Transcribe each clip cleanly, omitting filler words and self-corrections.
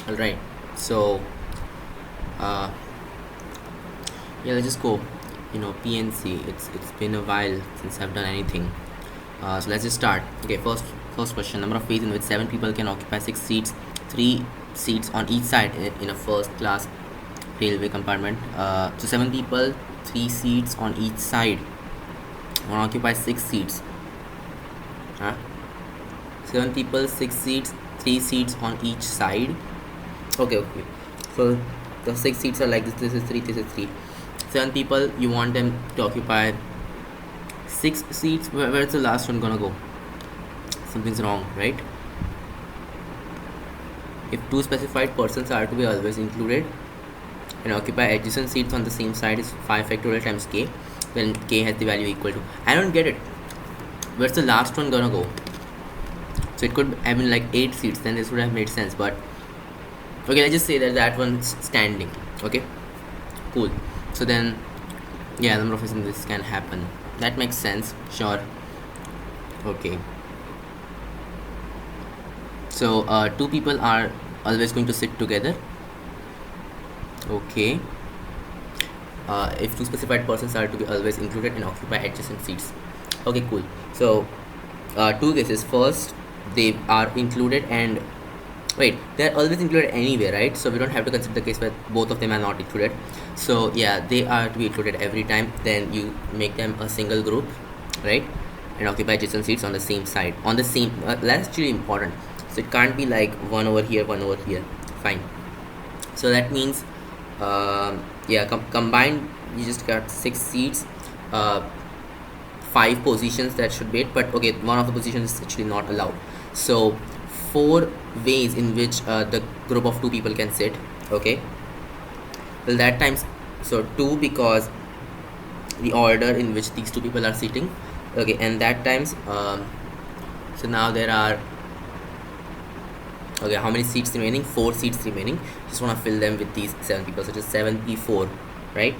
All right. So uh, yeah, let's just go. PNC. It's been a while since I've done anything. So let's just start. Okay, first question. Number of ways in which 7 people can occupy 6 seats, 3 seats on each side in a first class railway compartment. So 7 people, 3 seats on each side. One occupy 6 seats. Huh? 7 people, 6 seats, 3 seats on each side. Okay. So the 6 seats are like this. This is three. This is three. 7 people. You want them to occupy 6 seats. Where's the last one gonna go? Something's wrong, right? If two specified persons are to be always included and occupy adjacent seats on the same side is 5 factorial times k, then k has the value equal to. I don't get it. Where's the last one gonna go? So it could have been like 8 seats, then this would have made sense. But okay, let's just say that one's standing. Okay, cool. So then, yeah, number of ways in this can happen. That makes sense. Sure. Okay. So 2 people are always going to sit together. Okay. If 2 specified persons are to be always included and occupy adjacent seats. Okay, cool. So 2 cases. First, they are included and wait, they're always included anyway, right? So we don't have to consider the case where both of them are not included. So yeah, they are to be included every time. Then you make them a single group, right? And occupy adjacent seats on the same side. On the same, that's actually important. So it can't be like one over here, one over here. Fine. So that means, yeah, combined, you just got 6 seats, 5 positions that should be it. But okay, one of the positions is actually not allowed. So 4 ways in which the group of 2 people can sit. Okay, well, that times, so 2 because the order in which these 2 people are sitting. Okay, and that times, so now there are, okay, how many seats remaining? 4 seats remaining. Just want to fill them with these 7 people. So just 7p4, right?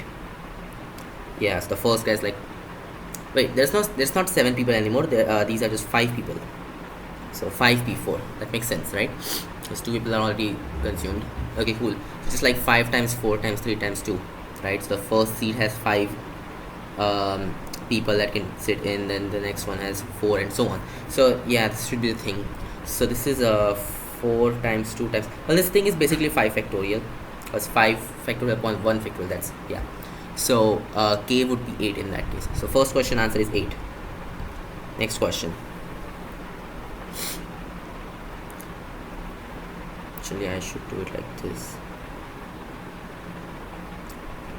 Yeah, so the first guy is like, wait, there's not 7 people anymore. There, these are just 5 people. So 5p4. That makes sense, right? Because 2 people are already consumed. Okay, cool. Just like 5 times 4 times 3 times 2, right? So the first seat has 5 people that can sit in, then the next one has 4, and so on. So yeah, this should be the thing. So this is a 4 times 2 times, well, this thing is basically 5 factorial, because 5 factorial upon 1 factorial, that's, yeah. So k would be 8 in that case. So first question answer is 8. Next question. Actually, I should do it like this.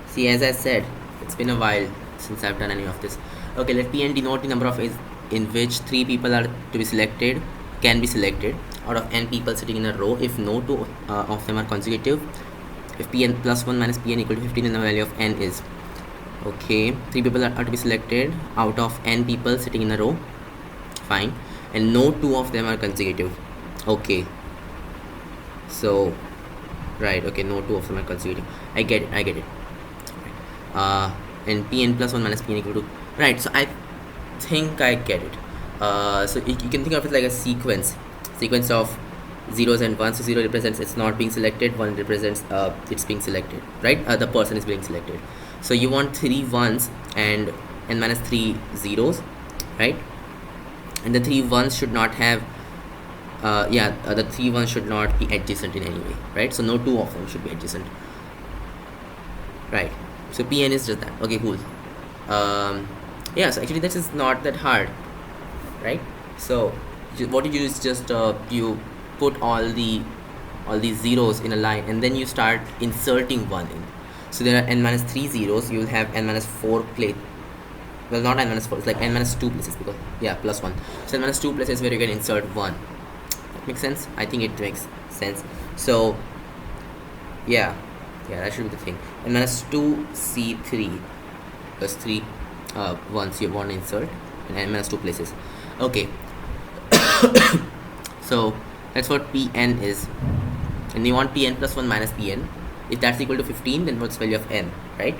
See, as I said, it's been a while since I've done any of this. Okay, let Pn denote the number of ways in which 3 people are to be selected, can be selected out of n people sitting in a row if no 2 of them are consecutive. If Pn plus 1 minus Pn equal to 15, then the value of n is. Okay, 3 people are to be selected out of n people sitting in a row. Fine. And no 2 of them are consecutive. Okay. So, right, okay, no 2 of them are consecutive. I get it. And Pn plus 1 minus Pn equal to, right, so I think I get it. So you can think of it like a sequence of zeros and ones. So 0 represents it's not being selected, 1 represents it's being selected, right? The person is being selected. So you want 3 ones and n minus 3 zeros, right? And the 3 ones should not have the 3 ones should not be adjacent in any way, right? So no 2 of them should be adjacent, right? So Pn is just that. Okay, cool. Yeah, so actually this is not that hard, right? So what you do is just you put all these zeros in a line, and then you start inserting 1 in. So there are n minus 3 zeros, you will have n minus 4 place. Well, not n minus 4, it's like n minus 2 places, because yeah, plus 1. So n minus 2 places where you can insert 1. That makes sense? I think it makes sense. So yeah, that should be the thing. n minus 2 c3 plus 3 ones you want to insert in n minus 2 places. Okay. So that's what Pn is, and you want Pn plus 1 minus Pn. If that's equal to 15, then what's the value of n, right?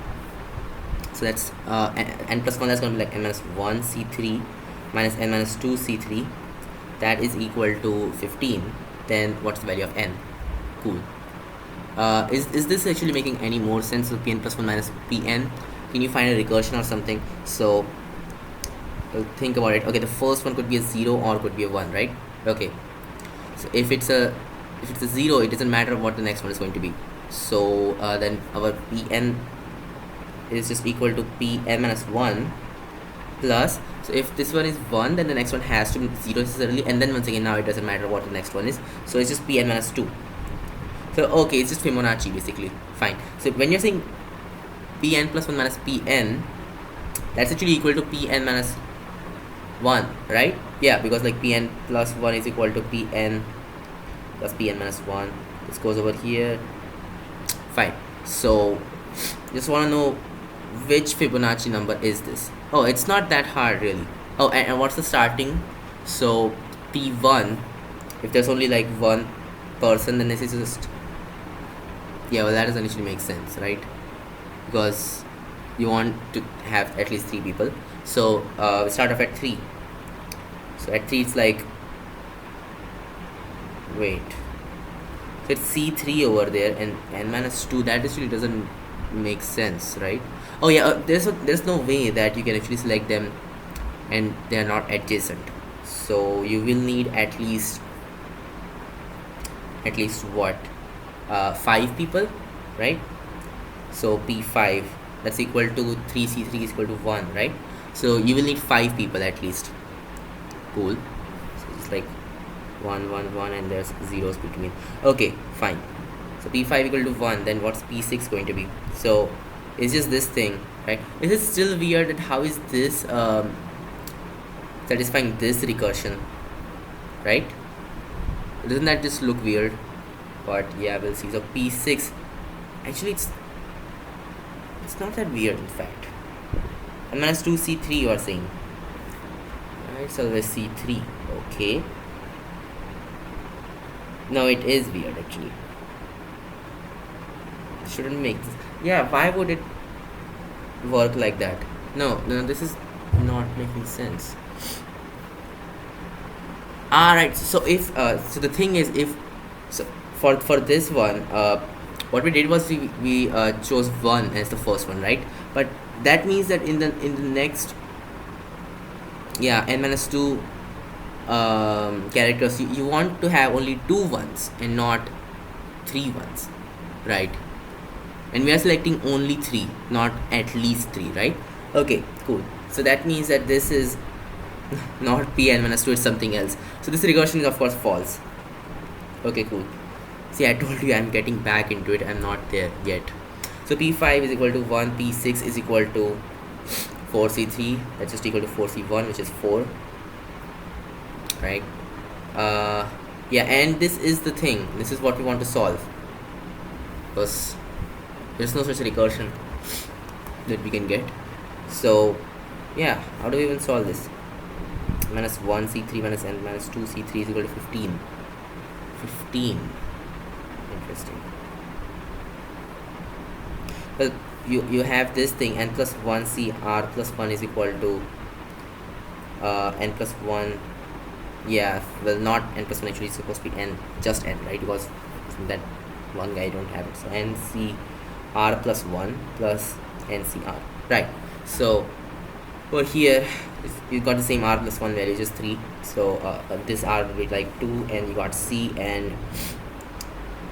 So that's n plus 1, that's going to be like n minus 1 c3 minus n minus 2 c3. That is equal to 15. Then what's the value of n? Cool. Is this actually making any more sense? So Pn plus 1 minus Pn, can you find a recursion or something? So think about it. Okay, the first one could be a 0 or could be a 1, right? Okay, so if it's a 0, it doesn't matter what the next one is going to be. So then our Pn is just equal to Pn minus 1 plus, so if this one is 1, then the next one has to be 0 necessarily, and then once again now it doesn't matter what the next one is, so it's just Pn minus 2. So okay, it's just Fibonacci basically. Fine. So when you're saying Pn plus 1 minus Pn, that's actually equal to Pn minus 1, right? Yeah, because like Pn plus 1 is equal to Pn plus Pn minus 1. This goes over here. Fine. So just want to know which Fibonacci number is this. Oh, it's not that hard really. Oh, and what's the starting? So P1, if there's only like one person, then this is just, yeah, well, that doesn't actually make sense, right? Because you want to have at least 3 people. So we start off at 3. So at 3 it's like, wait, so it's C3 over there, and n minus 2, that actually doesn't make sense, right? Oh yeah, there's no way that you can actually select them and they are not adjacent. So you will need at least what, 5 people, right? So P5, that's equal to 3C3 is equal to 1, right? So you will need 5 people at least. Cool. So it's like 1 1 1 and there's zeros between. Okay, fine. So P5 equal to 1, then what's P6 going to be? So it's just this thing, right? Is it still weird that how is this satisfying this recursion, right? Doesn't that just look weird? But yeah, we'll see. So P6, actually it's not that weird in fact. And minus 2 C3 you are saying, right? So there's C3. Okay, no, it is weird actually. Shouldn't make this. Yeah, why would it work like that? No, this is not making sense. Alright, so if so the thing is, if so for this one, what we did was we chose 1 as the first one, right? But that means that in the next, yeah, n minus 2 characters, you want to have only 2 ones and not 3 ones, right? And we are selecting only 3, not at least 3, right? Okay, cool. So that means that this is not Pn minus 2, it's something else. So this recursion is of course false. Okay, cool. See, I told you I'm getting back into it, I'm not there yet. So P5 is equal to 1, P6 is equal to 4C3, that's just equal to 4C1, which is 4, right? Yeah, and this is the thing, this is what we want to solve, because there's no such recursion that we can get. So yeah, how do we even solve this? Minus 1 C3 minus n minus 2 C3 is equal to 15. Interesting. Well, you have this thing, n plus 1 C r plus 1 is equal to n plus 1. Yeah, well, not n plus 1, actually it's supposed to be n, just n, right? Because that one guy don't have it. So n C r plus 1 plus n C r, right? So over here you got the same r plus 1 value, just 3. So this r will be like 2, and you got C, and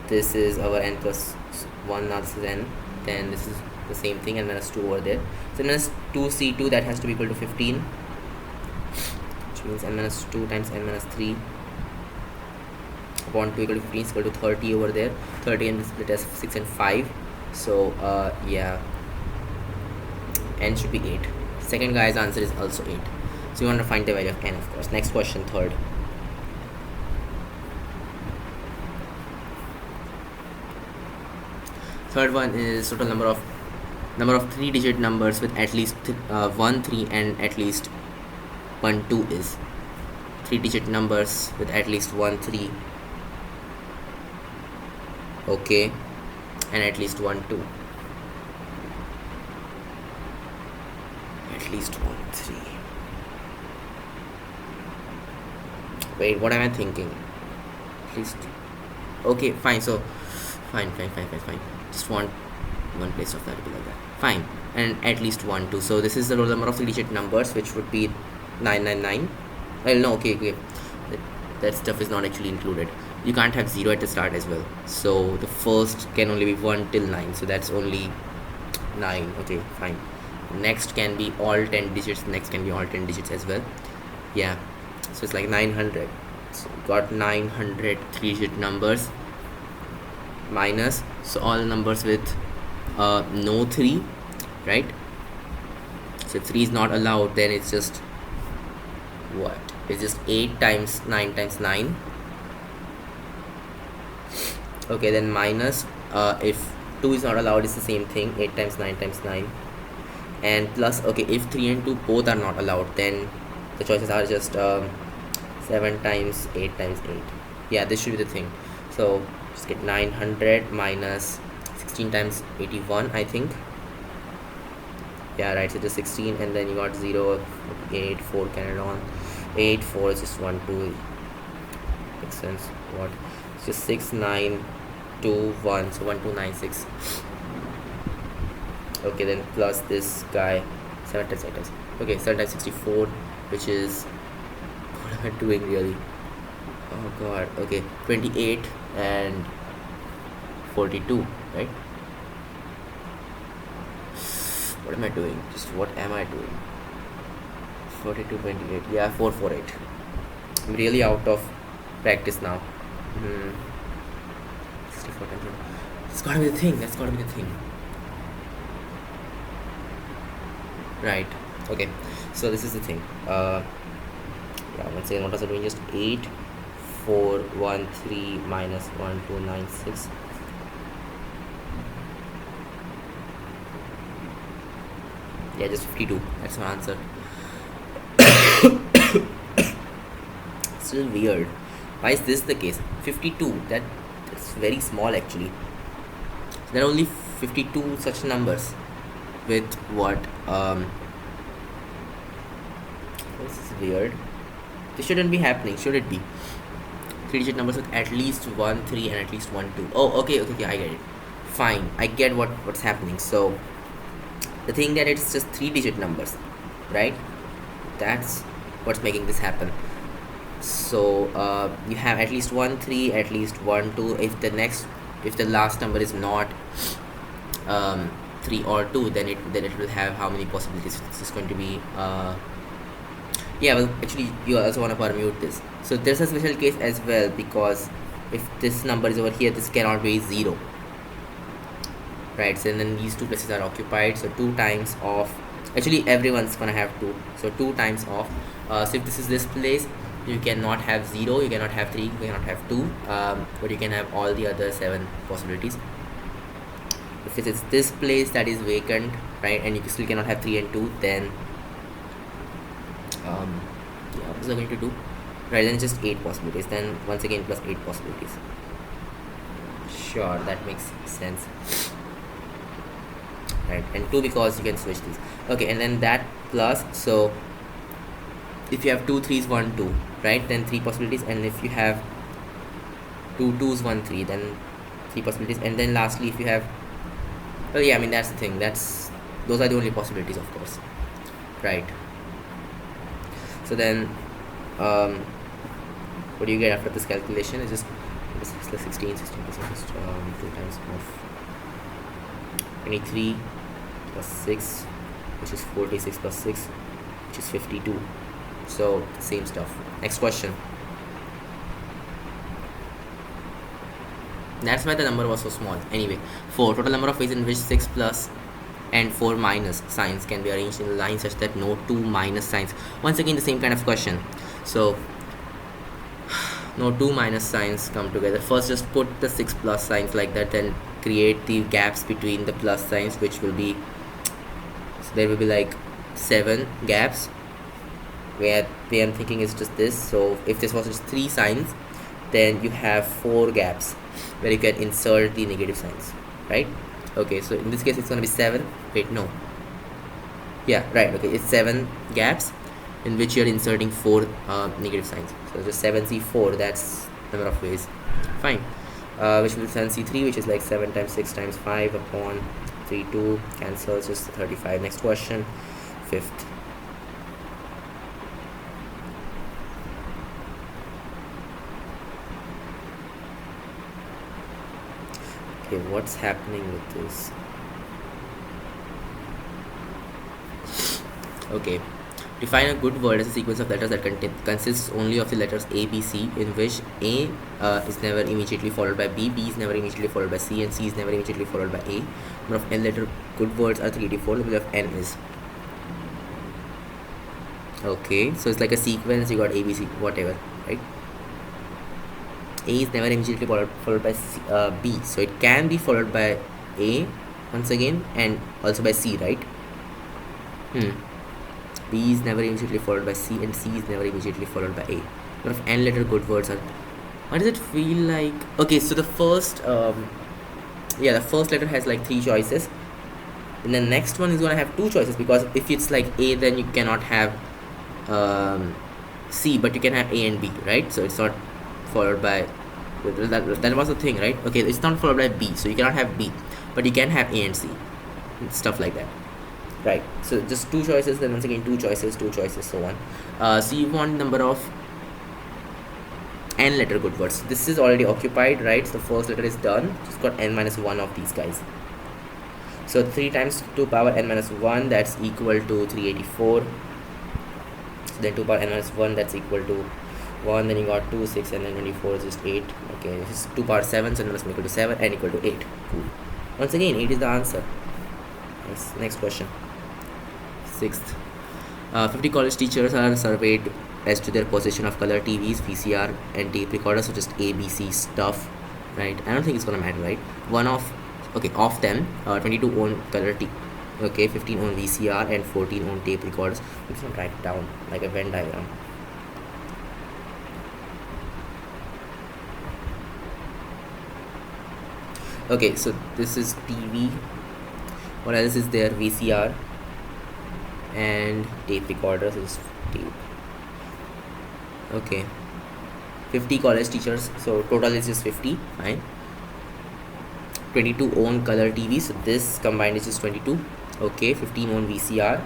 this is our n plus 1, now this is n, then this is the same thing, and minus 2 over there. So minus 2 C2, that has to be equal to 15, which means n minus 2 times n minus 3 upon 2 equal to 15 is equal to 30 over there. 30 and split as 6 and 5. So yeah, n should be 8. Second guy's answer is also 8. So you want to find the value of n, of course. Next question, third. Third one is total number of 3-digit numbers with at least 1 3 and at least 1 2 is 3-digit numbers with at least 1 3, okay, and at least 1 2. At least 1 3. Wait, what am I thinking? At least, okay, fine. So Fine. Just want one place of that to be like that. Fine. And at least 1 2. So this is the roll number of 3-digit numbers, which would be 999. Well, no, okay. That stuff is not actually included. You can't have 0 at the start as well. So the first can only be 1 till 9. So that's only 9. Okay, fine. Next can be all 10 digits. Next can be all 10 digits as well. Yeah. So it's like 900. So got 900 3-digit numbers minus, so all numbers with no 3, right? So if 3 is not allowed, then it's just what? It's just 8 times 9 times 9. Okay, then minus, if 2 is not allowed, it's the same thing, 8 times 9 times 9. And plus, okay, if 3 and 2 both are not allowed, then the choices are just 7 times 8 times 8. Yeah, this should be the thing. So just get 900 minus 16 times 81, I think. Yeah, right, so just 16, and then you got 0, 8, 4, carried on. 8, 4 is just 1, 2. Makes sense. What? It's just 6, 9, 2, 1. So 1, 2, 9, 6. Okay, then plus this guy, 7 times 8 times. Okay, 7 times 64, which is, what am I doing really? Oh god, okay, 28 and 42, right? What am I doing? Just what am I doing? 42, 28, yeah, 448. I'm really out of practice now. 64 times. That's gotta be the thing, that's gotta be the thing. Right, okay, so this is the thing. Yeah, let's say what was I doing? Just 8, 4, 1, 3 minus 1, 2, 9, 6. Yeah, just 52. That's my answer. Still weird. Why is this the case? 52. That's very small actually. There are only 52 such numbers with what? This is weird. This shouldn't be happening, should it be? 3-digit numbers with at least 1 3 and at least 1 2. Oh, okay, I get it. Fine, I get what's happening. So the thing that it's just 3-digit numbers, right? That's what's making this happen. So you have at least 1 3, at least 1 2. If the last number is not 3 or 2, then it will have how many possibilities? This is going to be yeah, well, actually you also want to permute this. So there's a special case as well, because if this number is over here, this cannot be 0, right? So then these two places are occupied, so 2 times of, actually everyone's gonna have 2, so 2 times of, so if this is this place, you cannot have 0, you cannot have 3, you cannot have 2, but you can have all the other 7 possibilities. If it's this place that is vacant, right, and you still cannot have 3 and 2, then yeah, what is I going to do? Right, then just 8 possibilities, then once again plus 8 possibilities. Sure, that makes sense. Right, and 2 because you can switch these. Okay, and then that plus, so if you have 2 3s 1 2, right, then 3 possibilities, and if you have 2 2s 1 3, then 3 possibilities, and then lastly if you have, well, yeah, I mean that's the thing, those are the only possibilities, of course, right? So then what do you get after this calculation? It's just 16 just 2 times of 23 plus 6, which is 46 plus 6, which is 52. So same stuff. Next question. That's why the number was so small. Anyway, 4. Total number of ways in which 6 plus and 4 minus signs can be arranged in a line such that no 2 minus signs. Once again the same kind of question. So no 2 minus signs come together. First just put the 6 plus signs like that, then create the gaps between the plus signs, which will be, so there will be like 7 gaps, where I'm thinking is just this. So if this was just 3 signs, then you have 4 gaps where you can insert the negative signs, right? Okay, so in this case it's going to be 7. Wait, no, yeah, right, okay, it's 7 gaps in which you're inserting 4 negative signs. So just 7c4, that's number of ways. Fine. which will send C3, which is like 7 times 6 times 5 upon 3, 2, cancels, just 35. Next question, fifth. Okay, what's happening with this? Okay, define a good word as a sequence of letters that consists only of the letters A, B, C, in which A is never immediately followed by B, B is never immediately followed by C, and C is never immediately followed by A. Number of n letter good words are 384. Number of n is. Okay, so it's like a sequence. You got A, B, C, whatever, right? A is never immediately followed by C, B, so it can be followed by A once again and also by C, right? B is never immediately followed by C, and C is never immediately followed by A. Number of n letter good words are. Why does it feel like? Okay, so the first, the first letter has like 3 choices, and the next one is gonna have 2 choices, because if it's like A, then you cannot have C, but you can have A and B, right? So it's not followed by. That was the thing, right? Okay, it's not followed by B, so you cannot have B, but you can have A and C, and stuff like that. Right, so just 2 choices, then once again 2 choices, so on. So you want number of n letter good words. This is already occupied, right? So the first letter is done. Just got n minus 1 of these guys. So 3 times 2 power n minus 1, that's equal to 384. So then 2 power n minus 1, that's equal to 1. Then you got 2, 6, and then 24 is just 8. Okay, this is 2 power 7, so n must be equal to 7, and equal to 8. Cool. Once again, 8 is the answer. Nice. Next question. 6th. 50 college teachers are surveyed as to their possession of color TVs, VCR, and tape recorders, so just ABC stuff, right? I don't think it's gonna matter, right? Of them, 22 own color TV, okay, 15 own VCR, and 14 own tape recorders. I'm just gonna write it down like a Venn diagram. Okay, so this is TV. What else is there? VCR and tape recorders is tape. Okay, 50 college teachers, so total is just 50. Fine. 22 own color TV, so this combined is just 22. Okay, 15 own VCR,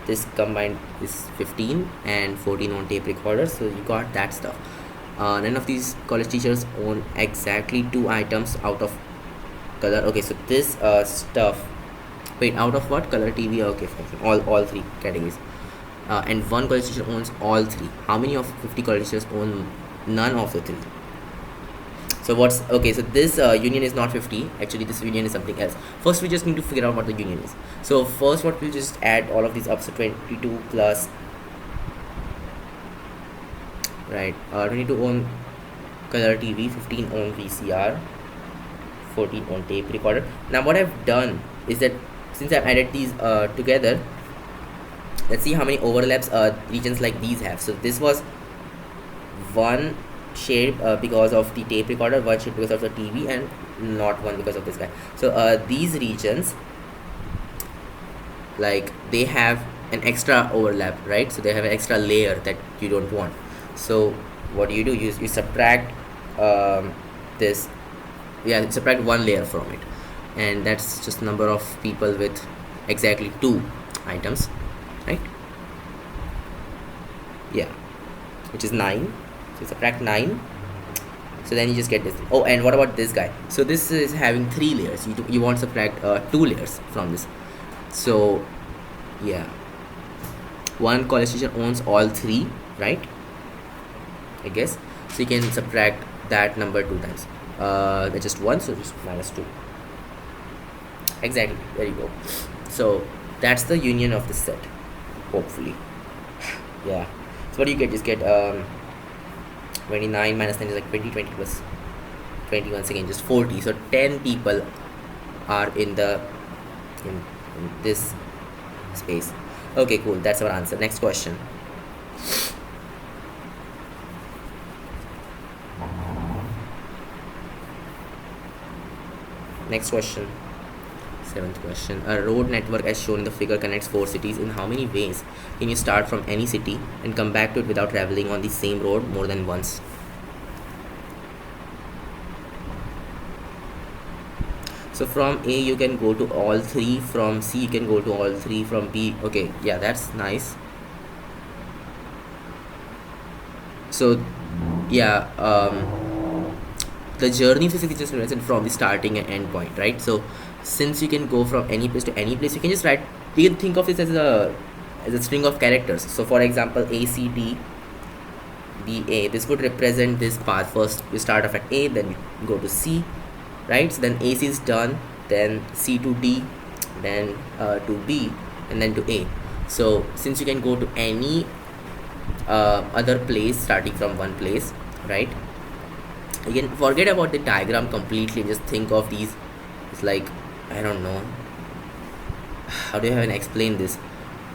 this combined is 15, and 14 own tape recorders, so you got that stuff. None of these college teachers own exactly 2 items out of color. Okay, so this stuff, wait, out of what? Color TV. Okay, fine. All 3 categories. And 1 college teacher owns all 3. How many of 50 college teachers own none of the 3? So what's, okay, so this union is not 50. Actually, this union is something else. First, we just need to figure out what the union is. So first, what we'll just add all of these up. So 22 plus, right, 22 own color TV, 15 own VCR, 14 own tape recorder. Now what I've done is that since I've added these together, let's see how many overlaps regions like these have. So this was one shade because of the tape recorder, one shade because of the TV, and not one because of this guy. So these regions, like, they have an extra overlap, right? So they have an extra layer that you don't want. So what do? You subtract this, subtract 1 layer from it, and that's just number of people with exactly 2 items, right? Yeah, which is 9. So subtract 9, so then you just get this. Oh, and what about this guy? So this is having 3 layers. You want to subtract 2 layers from this. So yeah, 1 college teacher owns all 3, right? I guess. So you can subtract that number 2 times. That's just 1, so just minus 2. Exactly, there you go. So that's the union of the set, hopefully. Yeah, so what do you get? Just get 29 minus 10 is like 20, 20 plus 20, once again just 40. So 10 people are in this space. Okay, cool, that's our answer. Next question. Next question. 7th question. A road network as shown in the figure connects 4 cities. In how many ways can you start from any city and come back to it without traveling on the same road more than once? So from A you can go to all three, from C you can go to all three, from B, okay, yeah, that's nice. So yeah, the journey physically just represent from the starting and end point, right? So since you can go from any place to any place, you can just write, you can think of this as a string of characters. So for example, ACD BA, this would represent this path. First you start off at A, then you go to C, right? So then AC is done, then C to D, then to B, and then to A. So since you can go to any other place starting from one place, right? You can forget about the diagram completely and just think of these. It's like, I don't know, how do you even explain this?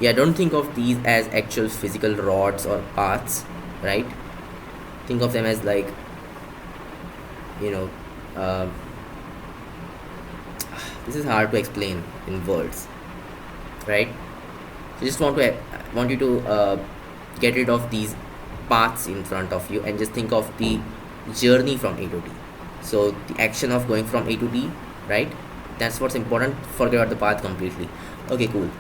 Yeah, don't think of these as actual physical rods or paths, right? Think of them as like, you know, uh, this is hard to explain in words, right? So just want you to get rid of these paths in front of you and just think of the journey from A to D. So the action of going from A to D, right? That's what's important. Forget about the path completely. Okay, cool.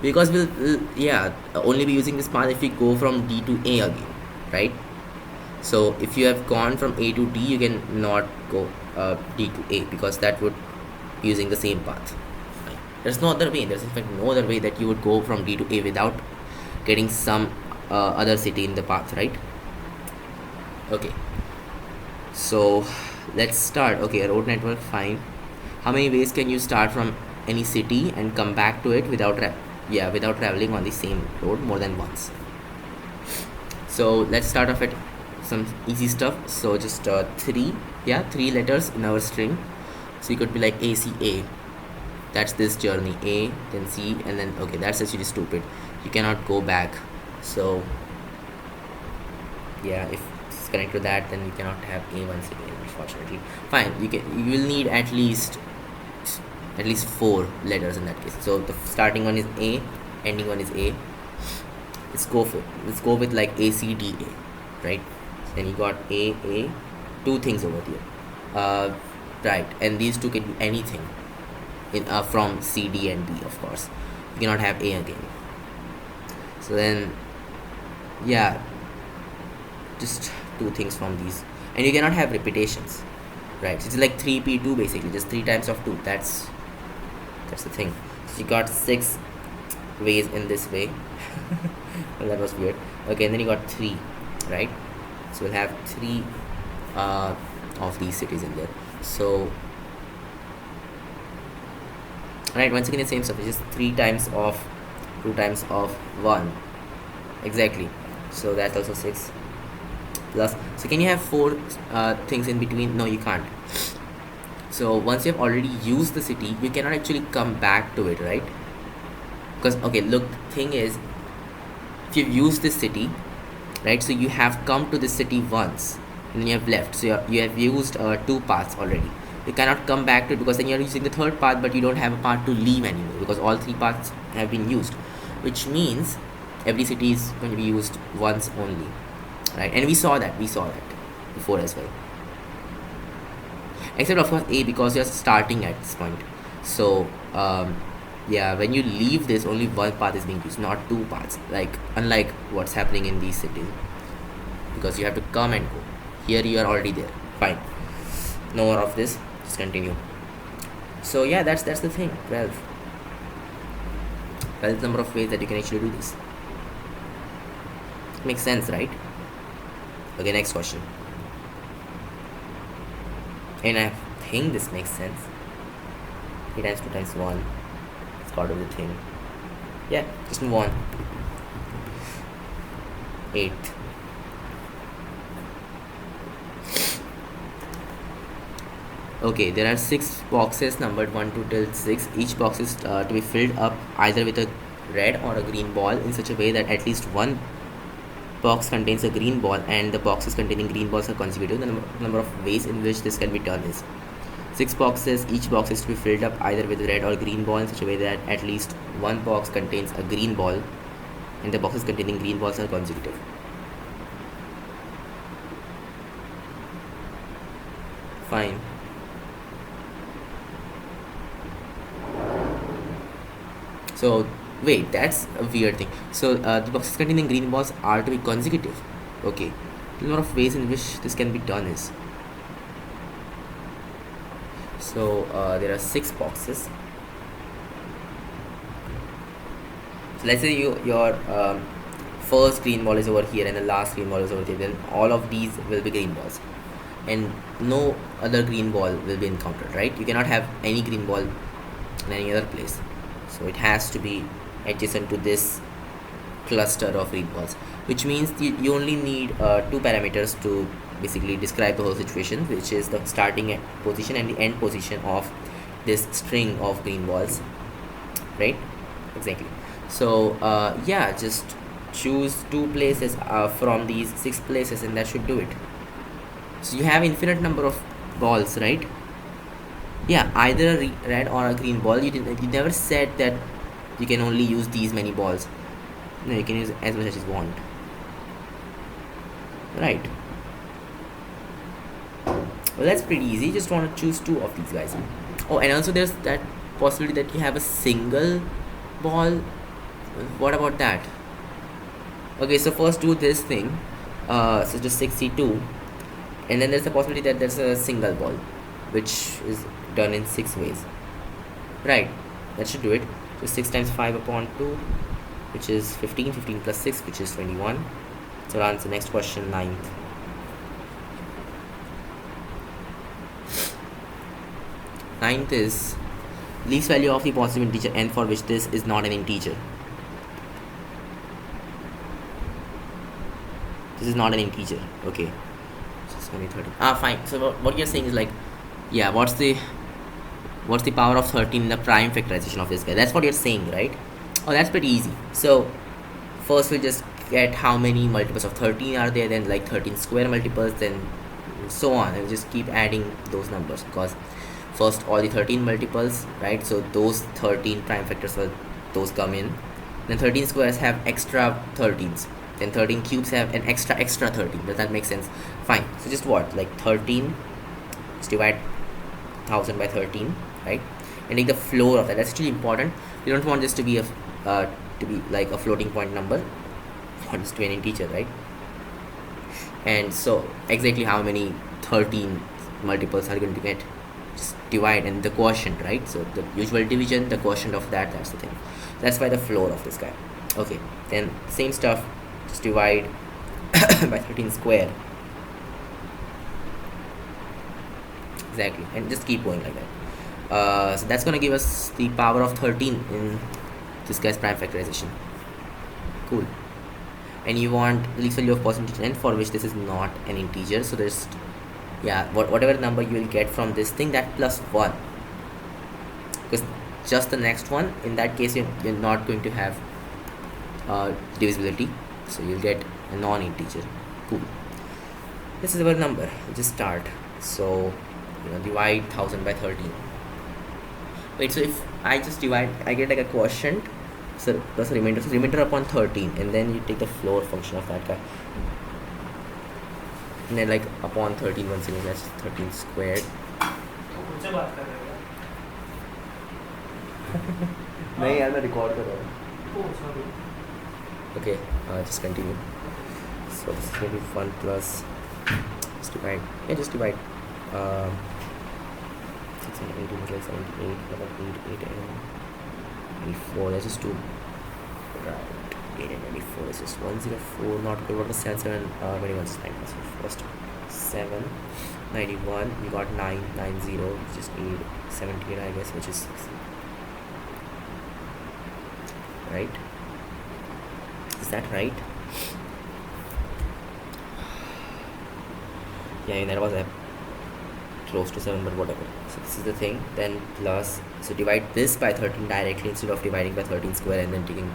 Because we'll yeah, only be using this path if we go from D to A again, right? So if you have gone from A to D, you can not go D to A, because that would be using the same path. Right? There's no other way. There's in fact no other way that you would go from D to A without getting some other city in the path, right? Okay. So let's start. Okay, a road network, fine. How many ways can you start from any city and come back to it without without traveling on the same road more than once? So let's start off at some easy stuff. So just three letters in our string. So you could be like ACA, that's this journey, A, then C, and then okay, that's actually stupid, you cannot go back. So yeah, if it's connected to that, then you cannot have A1 C, unfortunately. Fine, you will need at least 4 letters in that case. So the starting one is A, ending one is A. Let's go with like ACDA, right? Then you got A, 2 things over here, right? And these 2 can be anything in from C, D, and B. Of course, you cannot have A again. So then, yeah, just 2 things from these, and you cannot have repetitions, right? So it's like 3p2 basically, just 3 times of 2. That's the thing. So you got 6 ways in this way. Well, that was weird. Okay, and then you got 3, right? So we'll have 3 of these cities in there. So right, once again the same stuff. It's just 3 times of 2 times of 1, exactly. So that's also 6 plus. So can you have 4 things in between? No, you can't. So once you have already used the city, you cannot actually come back to it, right? Because okay, look, the thing is, if you've used this city, right, so you have come to this city once and then you have left, so you have used 2 paths already. You cannot come back to it, because then you're using the 3rd path, but you don't have a path to leave anymore, because all 3 paths have been used, which means every city is going to be used once only, right? And we saw that before as well, except of course A, because you're starting at this point. So yeah, when you leave this, only 1 path is being used, not 2 paths, like unlike what's happening in these cities, because you have to come and go. Here you are already there. Fine, no more of this, just continue. So yeah, that's the thing. 12 number of ways that you can actually do this. Makes sense, right? Okay, next question. And I think this makes sense. 3 times 2 times 1, it's part of the thing. Yeah, just move on. 8. Okay, there are 6 boxes numbered 1 to till 6. Each box is to be filled up either with a red or a green ball in such a way that at least one box contains a green ball and the boxes containing green balls are consecutive. The number of ways in which this can be done is 6 boxes. Each box is to be filled up either with a red or green ball in such a way that at least one box contains a green ball and the boxes containing green balls are consecutive. Fine. So wait, that's a weird thing. So the boxes containing green balls are to be consecutive. Okay, a lot of ways in which this can be done is, so there are 6 boxes. So let's say your first green ball is over here and the last green ball is over there. Then all of these will be green balls, and no other green ball will be encountered. Right? You cannot have any green ball in any other place. So it has to be adjacent to this cluster of green balls, which means you only need 2 parameters to basically describe the whole situation, which is the starting position and the end position of this string of green balls, right? Exactly. So yeah, just choose 2 places from these 6 places, and that should do it. So you have infinite number of balls, right? Yeah, either a red or a green ball. You never said that you can only use these many balls. No, you can use as much as you want, right? Well, that's pretty easy. You just want to choose 2 of these guys. Oh, and also there's that possibility that you have a single ball. What about that? Okay, so first do this thing. So just 62, and then there's a possibility that there's a single ball, which is done in 6 ways, right? That should do it. So 6 times 5 upon 2, which is 15. 15 plus 6, which is 21. So I'll answer next question, 9th. Ninth is least value of the positive integer n for which this is not an integer. This is not an integer. Okay, so it's gonna be 30. Fine. So what you're saying is like, yeah, what's the power of 13 in the prime factorization of this guy? That's what you're saying, right? Oh, that's pretty easy. So first we'll just get how many multiples of 13 are there, then like 13 square multiples, then so on, and we'll just keep adding those numbers, because first all the 13 multiples, right? So those 13 prime factors will those come in, then 13 squares have extra 13s, then 13 cubes have an extra 13. Does that make sense? Fine. So just what, like 13, just divide 1000 by 13, right? And take the floor of that. That's actually important. You don't want this to be a like a floating point number. You want this to be an integer, right? And so exactly how many 13 multiples are you going to get? Just divide, and the quotient, right? So the usual division, the quotient of that, that's the thing. That's why the floor of this guy. Okay, then same stuff, just divide by 13 square. Exactly, and just keep going like that. So that's going to give us the power of 13 in this guy's prime factorization. Cool. And you want the least value of percentage n for which this is not an integer. So there's, yeah, whatever number you will get from this thing, that plus 1, because just the next one, in that case you're not going to have divisibility, so you'll get a non-integer. Cool. This is our number. We'll just start. So divide 1000 by 13. Wait, so if I just divide, I get like a quotient, so plus a remainder, so remainder upon 13, and then you take the floor function of that guy, and then like upon 13 once again, that's 13 squared. नहीं यार मैं record कर रहा हूँ. Okay, just continue. So this is going to be 1 plus, just divide, just divide 6 and 18 is like 78, 8 and 24, that's just 2, right? 8 and 24 is just 104, not good. What was 7, 21 is 9, so first 7, 91, we got 9, 90, which is 8, 78 I guess, which is 6, right? Is that right? Yeah, that was close to 7, but whatever. So this is the thing. Then plus, so divide this by 13 directly instead of dividing by 13 square and then taking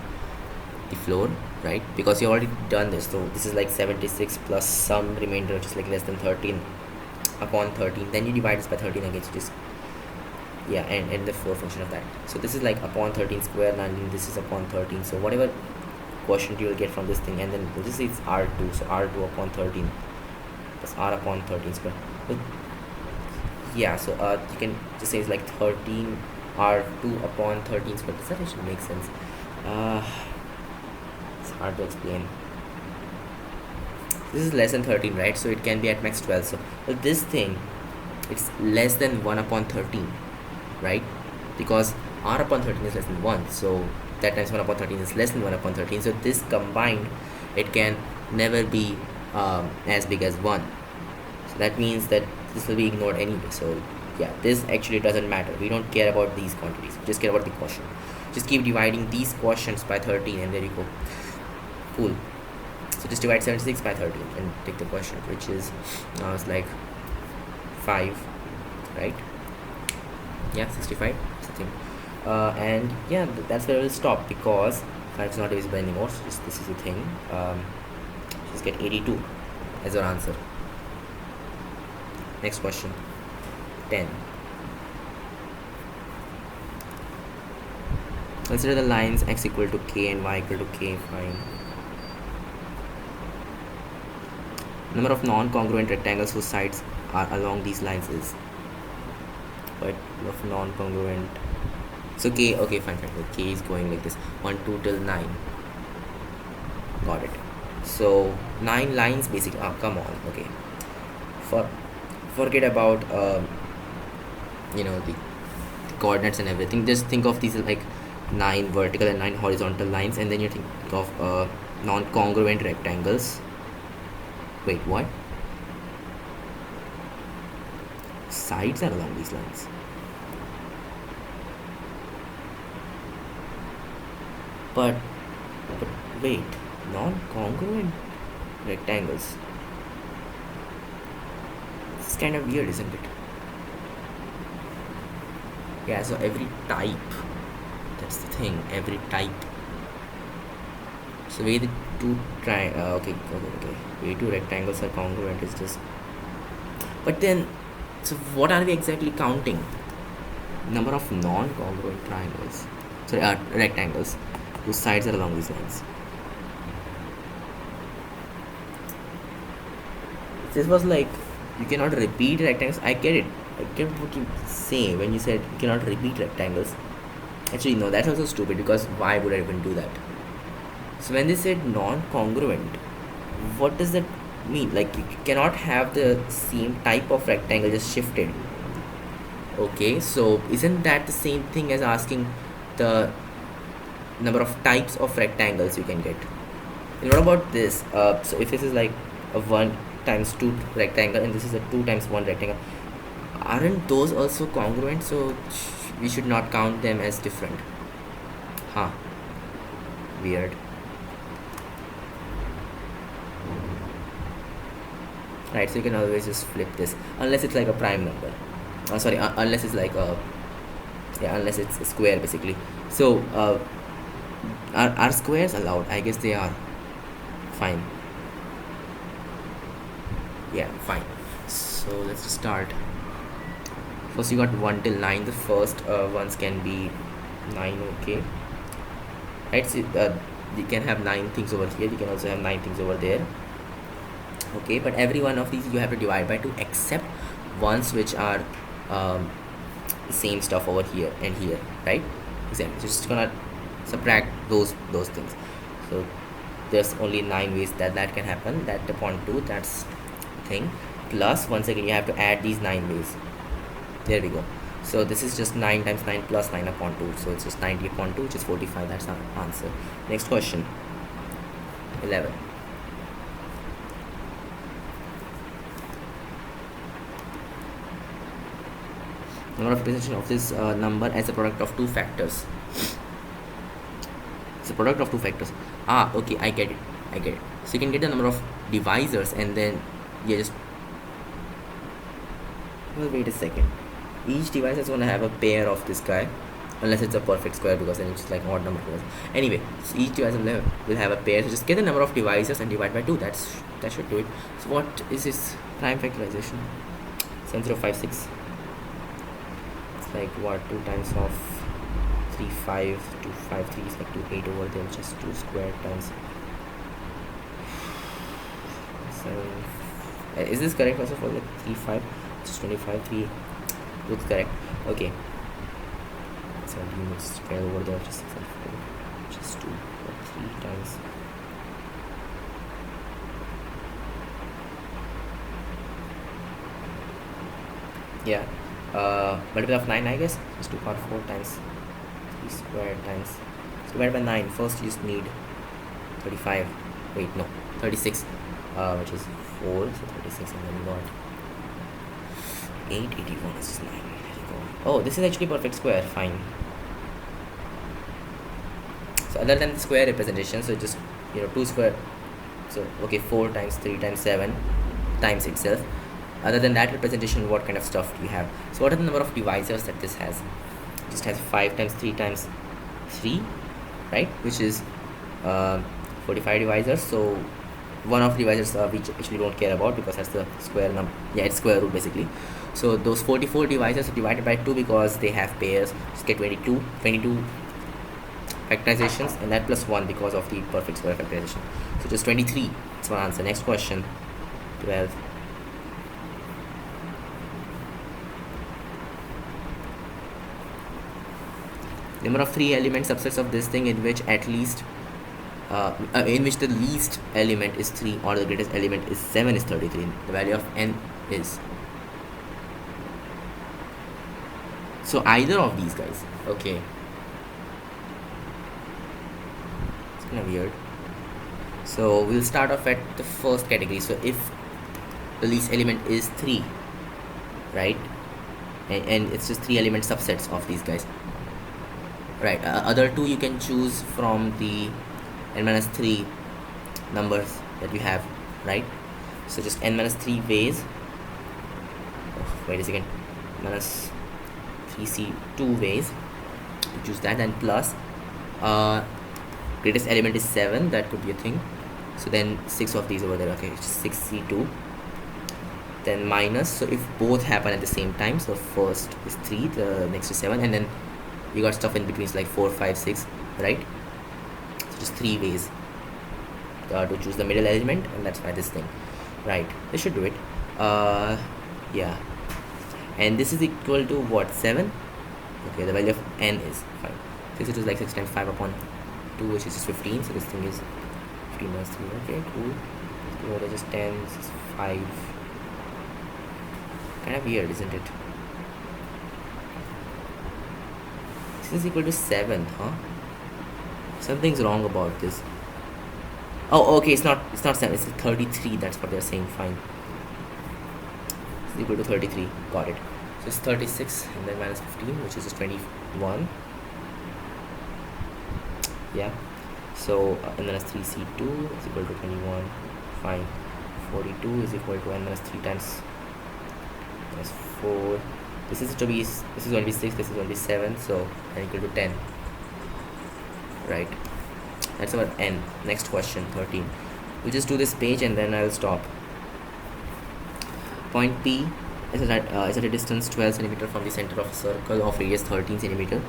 the floor, right? Because you already done this. So this is like 76 plus some remainder which is like less than 13 upon 13. Then you divide this by 13 again, so just, yeah, and the floor function of that. So this is like upon 13 square, and this is upon 13. So whatever quotient you will get from this thing, and then we'll just say it's R2, so R2 upon 13 plus R upon 13 square. But yeah, so you can just say it's like 13 R2 upon 13 squared. Does that actually make sense? Uh, it's hard to explain. This is less than 13, right? So it can be at max 12. So but this thing, it's less than 1 upon 13, right? Because R upon 13 is less than 1. So that times 1 upon 13 is less than 1 upon 13. So this combined, it can never be as big as 1. So that means that this will be ignored anyway. So yeah, this actually doesn't matter. We don't care about these quantities. We just care about the quotient. Just keep dividing these quotients by 13 and there you go. Cool. So just divide 76 by 13 and take the quotient, which is now it's like 5, right? Yeah, 65 something. And yeah, that's where we'll stop because 5 is not divisible anymore. So this is the thing. Just get 82 as our answer. Next question. 10. Consider the lines x equal to k and y equal to k. Fine. Number of non-congruent rectangles whose sides are along these lines is. But of non-congruent. So k. Okay, fine. K is going like this. 1, 2 till 9. Got it. So 9 lines basically. Come on. Okay. Forget about the coordinates and everything. Just think of these like 9 vertical and 9 horizontal lines, and then you think of non-congruent rectangles. Wait, what? Sides are along these lines. But wait, non-congruent rectangles. It's kind of weird, isn't it? Yeah, so every type, that's the thing, every type. So way the two way two rectangles are congruent is just. But then, so what are we exactly counting? Number of non-congruent triangles, sorry, rectangles whose sides are along these lines. This was like, you cannot repeat rectangles. I get it. I get what you say when you said you cannot repeat rectangles. Actually, no, that's also stupid because why would I even do that? So when they said non-congruent, what does that mean? Like, you cannot have the same type of rectangle just shifted. Okay, so isn't that the same thing as asking the number of types of rectangles you can get? And what about this? So if this is like a 1 times 2 rectangle and this is a 2 times 1 rectangle, aren't those also congruent? So we should not count them as different. Huh. Weird. Right, so you can always just flip this unless it's like a prime number. Unless it's like unless it's a square basically. So are squares allowed? I guess they are. Fine. Yeah, fine. So let's just start. First you got 1 till 9. The first ones can be 9. Okay, right? So you can have 9 things over here, you can also have 9 things over there. Okay, but every one of these you have to divide by 2 except ones which are same stuff over here and here, right? Exactly. So just gonna subtract those things. So there's only 9 ways that can happen. That upon 2, that's thing. Plus once again you have to add these 9 ways. There we go. So this is just 9 times 9 plus 9 upon 2. So it's just 90 upon 2, which is 45. That's our answer. Next question. 11. Number of representation of this number as a product of 2 factors. It's a product of 2 factors. Okay, I get it. So you can get the number of divisors and then you just, well, wait a second. Each divisor is going to have a pair of this guy, unless it's a perfect square, because then it's like odd number pairs. Anyway, so each divisor will have a pair. So just get the number of divisors and divide by 2. That should do it. So what is this prime factorization? 7056. It's like what, 2 times of 3, 5, 2, 5, 3 is like 2, 8 over there, just 2 squared times 7. Is this correct also for like 3, 5? It's 25, 3 looks correct. Okay, 17 is square over there, just 6 and 4, just 2 or 3 times. Yeah, multiple of 9, I guess. Just 2 power 4 times 3 squared times divided by 9. First you just need 35, wait, no, 36, which is 4, so 36, and then you got 881 is just 9. There you go. Oh, this is actually perfect square, fine. So other than the square representation, so just 2 square, so okay, 4 times 3 times 7 times itself. Other than that representation, what kind of stuff do you have? So what are the number of divisors that this has? It just has 5 times 3 times 3, right, which is 45 divisors. So one of the divisors which actually don't care about because that's the square number. Yeah, it's square root basically. So those 44 divisors are divided by 2 because they have pairs. Just get 22 factorizations, and that plus 1 because of the perfect square factorization. So just 23. That's my answer. Next question. 12. Number of 3 element subsets of this thing in which at least in which the least element is 3 or the greatest element is 7 is 33. The value of n is, so either of these guys. Okay, it's kind of weird. So we'll start off at the first category. So if the least element is 3, right, and it's just 3 element subsets of these guys, right, other 2 you can choose from the n minus 3 numbers that you have, right? So just n minus 3 ways, wait a second, minus 3c2 ways, you choose that, and plus greatest element is 7, that could be a thing, so then 6 of these over there. Okay, it's 6c2, then minus, so if both happen at the same time, so first is 3, the next is 7, and then you got stuff in between, like 4, 5, 6, right? So just 3 ways to choose the middle element, and that's why this thing, right? This should do it. Yeah, and this is equal to what, 7? Okay, the value of n is 5. Since it is like 6 times 5 upon 2, which is just 15, so this thing is 15 minus 3. Okay, cool. So that is just 10, this is 5. Kind of weird, isn't it? This is equal to 7, huh? Something's wrong about this. Oh, okay, it's not 7, it's 33, that's what they're saying, fine. It's equal to 33, got it. So it's 36 and then minus 15, which is just 21. Yeah, so n minus 3c2 is equal to 21, fine. 42 is equal to n minus 3 times minus 4. This is going to be 6, this is going to be 7, so n equal to 10, right? That's our n. Next question, 13. We'll just do this page and then I'll stop. Point P is at a distance 12 centimeter from the center of a circle of radius 13 centimeter.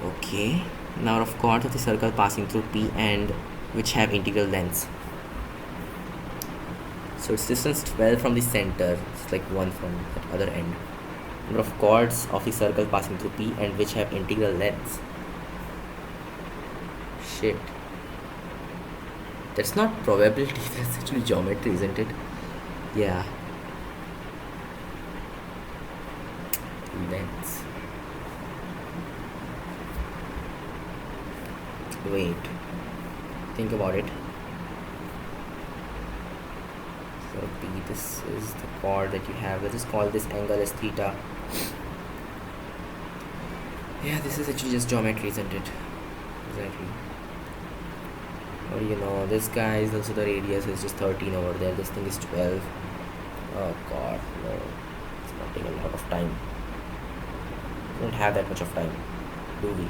Okay, now of chords of the circle passing through P and which have integral lengths. So it's distance 12 from the center, it's like 1 from the other end. Number of chords of the circle passing through P and which have integral lengths. Shit, that's not probability, that's actually geometry, isn't it? Yeah, lengths. Wait, think about it. So P, this is the chord that you have. Let's just call this angle as theta. Yeah, this is actually just geometry, isn't it? Exactly. What do you know? This guy is also the radius is just 13 over there. This thing is 12. Oh god, no. It's not taking a lot of time. We don't have that much of time, do we?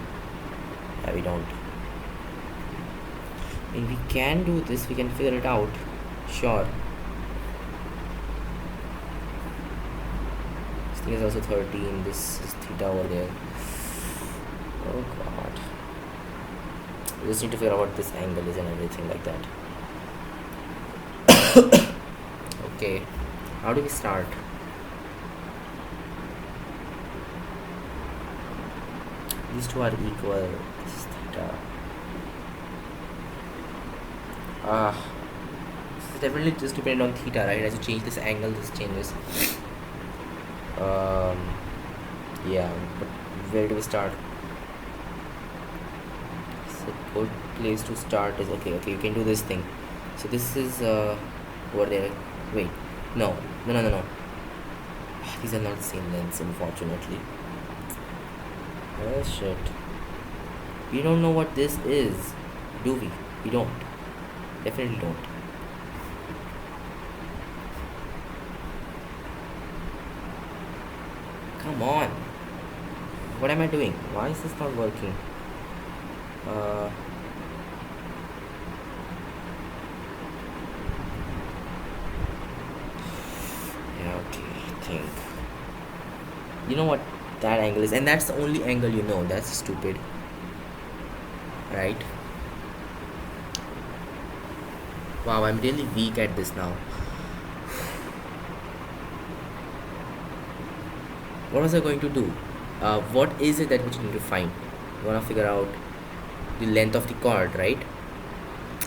Yeah, we don't. I mean, we can do this. We can figure it out. Sure. This thing is also 13. This is theta over there. Oh god. We just need to figure out what this angle is and everything like that. Okay, how do we start? these two are equal. This is theta. This is definitely just dependent on theta, right? As you change this angle, this changes. Yeah, but where do we start? So good place to start is okay. You can do this thing. So this is over there. Wait, no. These are not the same lengths, unfortunately. Oh shit. We don't know what this is, do we? We don't. Definitely don't. Come on. What am I doing? Why is this not working? Yeah, okay, I think. You know what that angle is, and that's the only angle you know. That's stupid. Right? Wow, I'm really weak at this now. What was I going to do? What is it that we need to find? You want to figure out the length of the chord, right?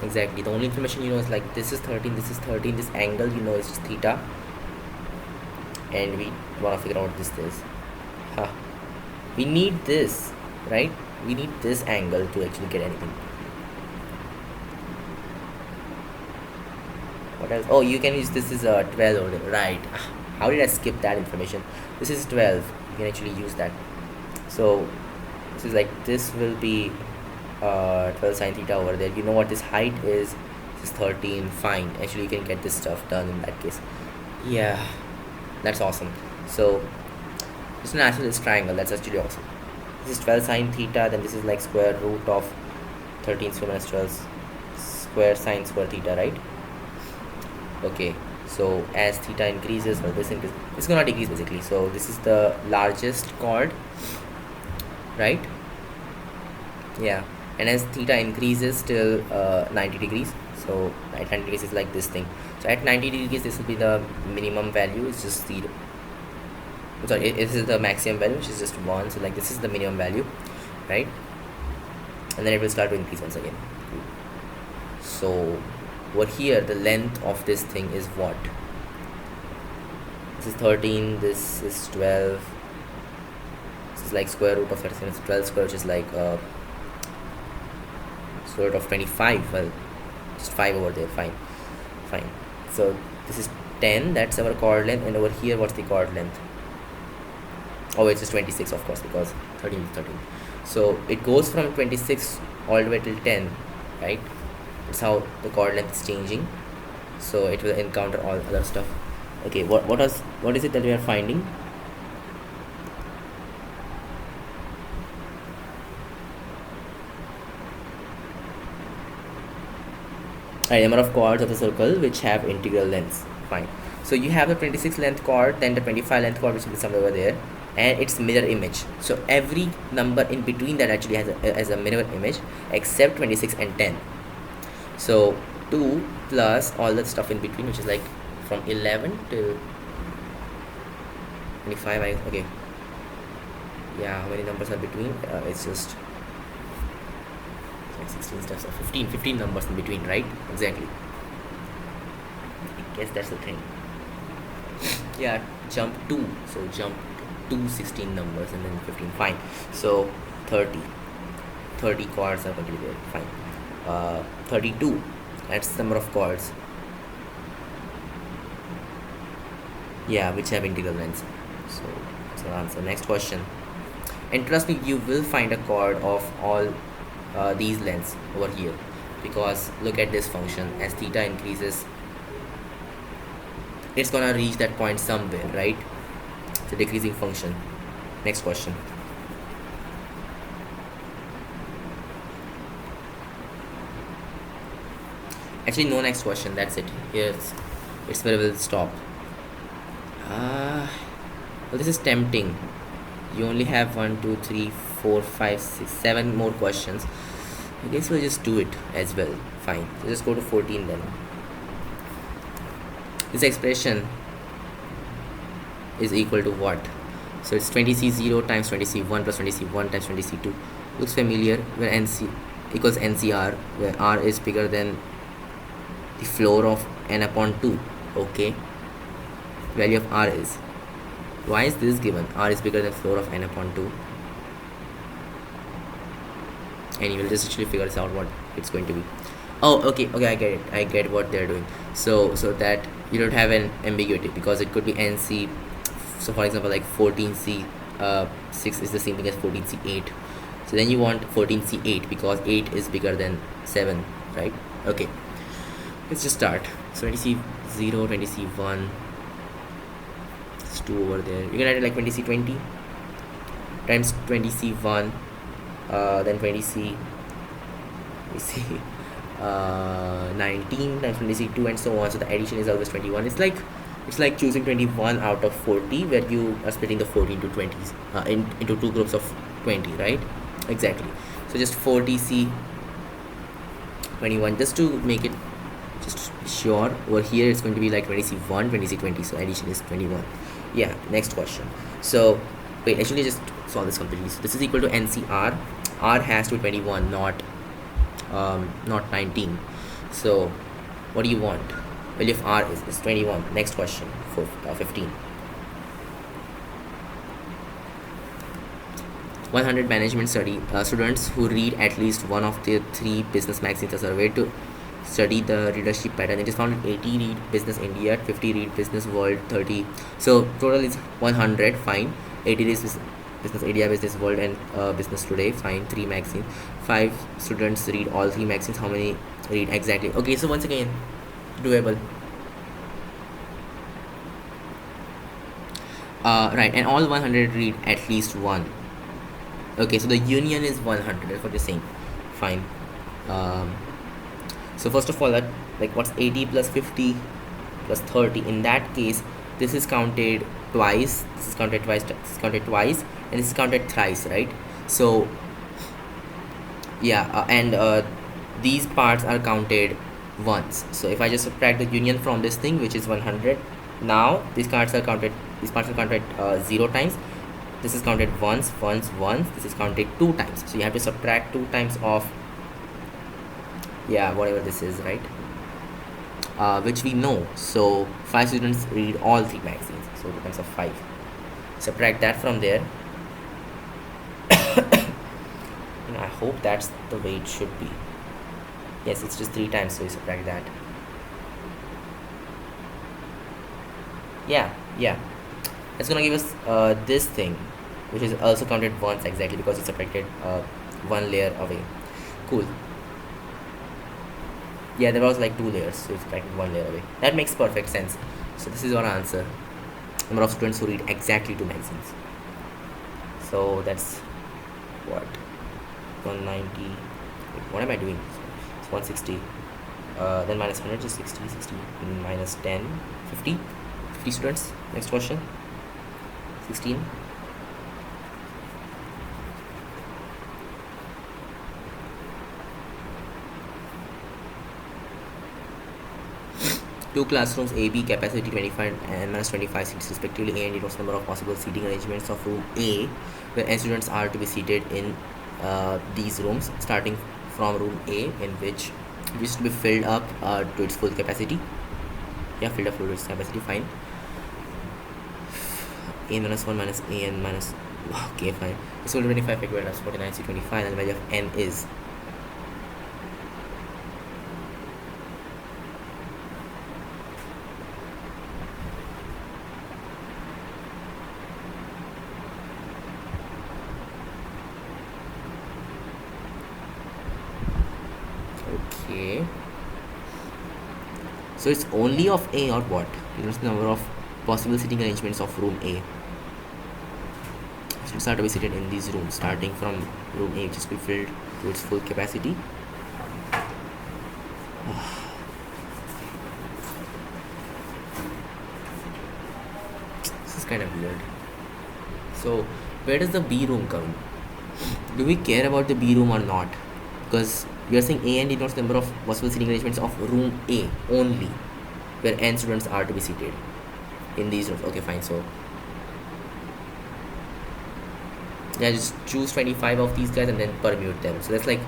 Exactly. The only information you know is like this is 13, this is 13, this angle you know is just theta, and we want to figure out what this is. Huh. We need this, right? We need this angle to actually get anything. What else? Oh, you can use this is 12 over there, right? How did I skip that information? This is 12. You can actually use that. So this is like this will be 12 sine theta over there. You know what this height is? This is 13. Fine. Actually, you can get this stuff done in that case. Yeah, that's awesome. So this is an isosceles triangle. That's actually awesome. This is 12 sine theta. Then this is like square root of 13 square minus 12 square sine square theta, right? Okay, so as theta increases, well, this increases, it's gonna decrease basically. So this is the largest chord, right? Yeah, and as theta increases till 90 degrees, so at 90 degrees is like this thing. So at 90 degrees, this will be the minimum value. It's just 0. Sorry, this is the maximum value, which is just 1. So like this is the minimum value, right? And then it will start to increase once again. So over here, the length of this thing is what? This is 13, this is 12. This is like square root of 13, it's 12 square, which is like square root of 25. Well, just 5 over there, fine. So this is 10, that's our chord length, and over here, what's the chord length? Oh, it's just 26, of course, because 13 is 13. So it goes from 26 all the way till 10, right? It's how the chord length is changing. So it will encounter all other stuff. Okay, what is it that we are finding? Right, number of chords of the circle which have integral lengths. Fine. So you have the 26 length chord, then the 25 length chord, which will be somewhere over there, and its mirror image. So every number in between that actually has a mirror image, except 26 and 10. So 2 plus all that stuff in between, which is like from 11 till 25. Okay. Yeah, how many numbers are between? It's just like 16 steps or 15 numbers in between, right? Exactly. I guess that's the thing. Yeah, jump 2. So jump 2 16 numbers and then 15. Fine. So 30 chords are going to be there. Fine. 32, that's the number of chords, yeah, which have integral lengths. So that's the answer. Next question. And trust me, you will find a chord of all these lengths over here, because look at this function. As theta increases, it's gonna reach that point somewhere, right? It's a decreasing function. Next question. Actually, no next question. That's it. Here's it's where we'll stop. Well, this is tempting. You only have 1, 2, 3, 4, 5, 6, 7 more questions. I guess we'll just do it as well. Fine. So just go to 14 then. This expression is equal to what? So it's 20C0 times 20C1 plus 20C1 times 20C2. Looks familiar, where NC equals NCR, where R is bigger than the floor of n upon 2. Okay, value of R is, why is this given? R is bigger than floor of n upon 2. And you will just actually figure this out what it's going to be. Oh, okay, I get it. I get what they're doing. So that you don't have an ambiguity, because it could be NC. So for example, like 14C 6 is the same thing as 14C 8. So then you want 14C 8 because 8 is bigger than 7, right? Okay, let's just start. So 20C0, 20C1, it's 2 over there. You can write it like 20C20 times 20C1, then 20C, we see 19 times 20C2, and so on. So the addition is always 21. It's like choosing 21 out of 40, where you are splitting the 40 into 20s, into two groups of 20, right? Exactly. So just 40C 21, just to make it just sure. Over here it's going to be like 20C1, 20C20, so addition is 21. Yeah, next question. So wait, actually just solve this completely. So this is equal to NCR. R has to be 21, not 19. So what do you want? Value of R is 21. Next question for 15. 100 management study students who read at least one of the 3 business magazines are surveyed to study the readership pattern. It is found that 80 read Business India, 50 read Business World, 30. So total is 100. Fine. 80 reads Business India, Business World, and Business Today. Fine. 3 magazines. 5 students read all 3 magazines. How many read exactly? Okay, so once again, doable. Right, and all 100 read at least one. Okay, so the union is 100. That's what you're saying. Fine. So first of all, like what's 80 plus 50 plus 30? In that case, this is counted twice. This is counted twice. This is counted twice, and this is counted thrice, right? So yeah, and these parts are counted once. So if I just subtract the union from this thing, which is 100, now these parts are counted 0 times. This is counted once. This is counted 2 times. So you have to subtract 2 times of, yeah, whatever this is, right? Which we know. So 5 students read all 3 magazines. So 2 times of 5. Subtract that from there. And I hope that's the way it should be. Yes, it's just 3 times, so you subtract that. Yeah. It's gonna give us this thing, which is also counted once exactly, because it subtracted 1 layer away. Cool. Yeah, there was like 2 layers, so it subtracted 1 layer away. That makes perfect sense. So this is our answer. Number of students who read exactly 2 magazines. So that's what, 190. Wait, what am I doing? It's 160. Then minus 100 is 60. Minus 10, 50 students. Next question. 16. Two classrooms A, B, capacity 25 and minus 25 seats respectively. A and D was number of possible seating arrangements of room A, where n students are to be seated in these rooms, starting from room A, in which it used to be filled up to its full capacity. Yeah, filled up to its capacity. Fine. A minus 1 minus A n minus, okay, fine. It's 25 equal to 49 C 25, and the value of n is, okay. So it's only of A or what? It's the number of possible seating arrangements of room A. Students are to be seated in these rooms, starting from room A, which is to be filled to its full capacity. This is kind of weird. So where does the B room come? Do we care about the B room or not? Because we are saying A and D denotes the number of possible seating arrangements of room A only, where n students are to be seated in these rooms. Okay, fine. So Yeah, just choose 25 of these guys and then permute them. So that's like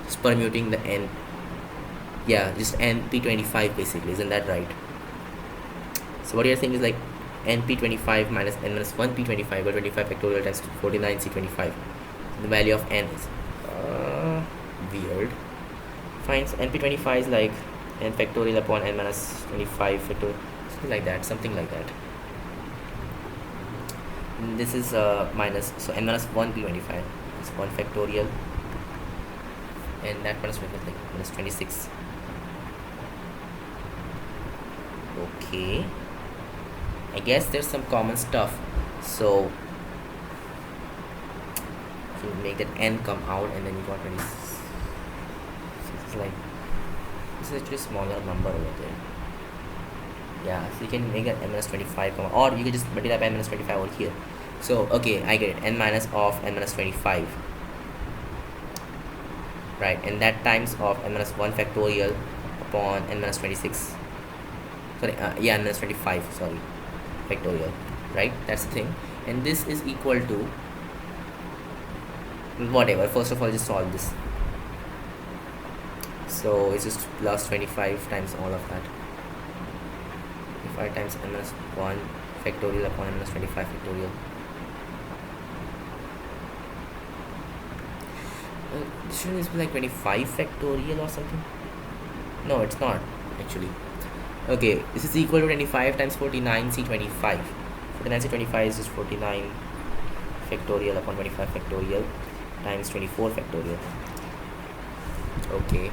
just permuting the n. Yeah, just np25 basically, isn't that right? So what you're saying is like np25 minus n minus 1 p25 by 25 factorial times 49c25. The value of n is weird. Fine, so np25 is like n factorial upon n minus 25 factorial, something like that. And this is minus, so n minus 1 p25 is 1 factorial, and that minus like minus 26. Okay, I guess there's some common stuff, so you make that n come out and then you got 26. So it's like, this is actually a smaller number over there. Yeah, so you can make that n minus 25 come out, or you can just multiply by n minus 25 over here. So okay, I get it, n minus of n minus 25, right, and that times of n minus 1 factorial upon n minus 26, sorry, yeah, n minus 25, sorry, factorial, right, that's the thing. And this is equal to whatever. First of all, just solve this. So it's just plus 25 times all of that, 25 times n minus 1 factorial upon n minus 25 factorial. Shouldn't this be like 25 factorial or something? No, it's not actually. Okay, this is equal to 25 times 49c25. 49c25 is just 49 factorial upon 25 factorial times 24 factorial. Okay,